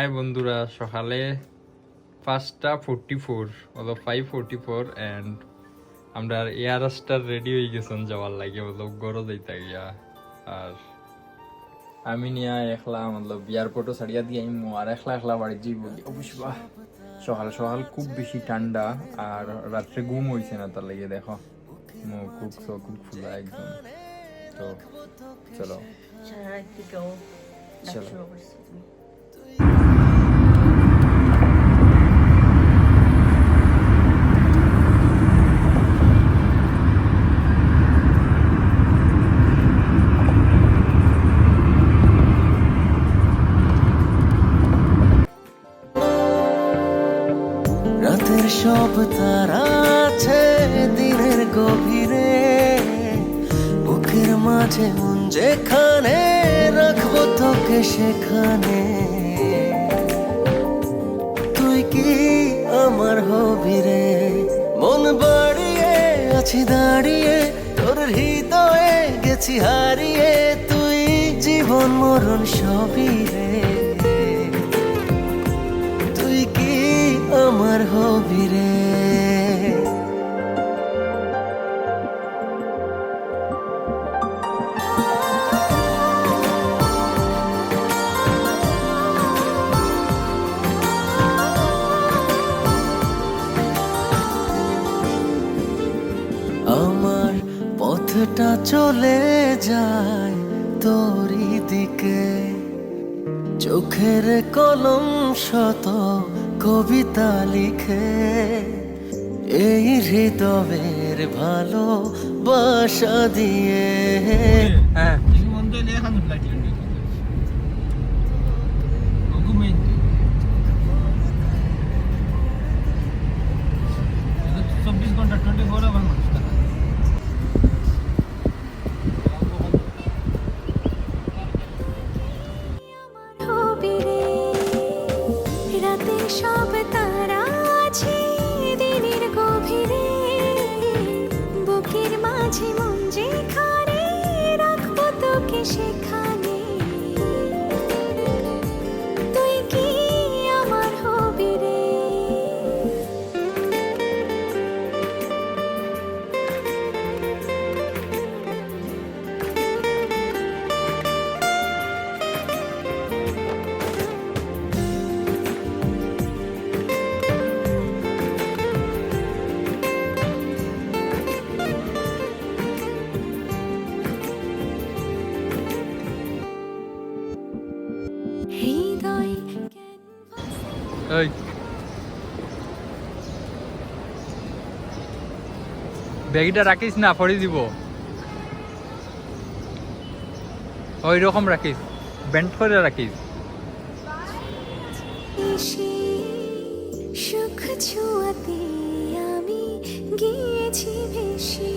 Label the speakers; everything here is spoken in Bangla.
Speaker 1: হাই বন্ধুরা, সকালে 5:44 হলো 5:44 এন্ড আমরা এয়ারস্টার রেডি হয়ে গেছেন যাওয়ার লাগে হলো গড় যাইতে গিয়া। আর আমি নিয়া একলা মতলব এয়ারপোর্টও ছাড়িয়া দিয়ে আমি আর একলা একলা বাড়ি যাই বলি অবশ্য। সকাল সকাল খুব বেশি ঠান্ডা আর রাত্রে ঘুম হয়েছে না, তার লাগে দেখো মুখ খুব ফুলা একদম। তো চলো চলো
Speaker 2: রাতের সব তারা আছে দিনের গভীরে, বুকের মাঝে মন যেখানে রাখবো তোকে সেখানে। তুই কি আমার হবি রে, মন বাড়িয়ে আছি দাঁড়িয়ে তোর হৃদয়ে গেছি হারিয়ে। তুই জীবন মরণ সবই রে, তুই কি আমার হবি রে। আমার পথটা চলে যায় তোরই দিকে, চোখের কলম শত কবিতা লিখে এই হৃদয়ের ভালোবাসা দিয়ে।
Speaker 1: হ্যাঁ
Speaker 3: সব তারা আছে দিনের গভীরে, বুকের মাঝে মন যেখানে রাখবো তোকে সেখানে। তুই কি আমার হবি রে।
Speaker 1: ওই ব্যাগটা রাখিস না, পরে দিব। ওই রকম রাখিস, বেন্ড করে রাখিস।
Speaker 3: সুখ ছোঁয়াতে আমি গিয়েছি ভেসে।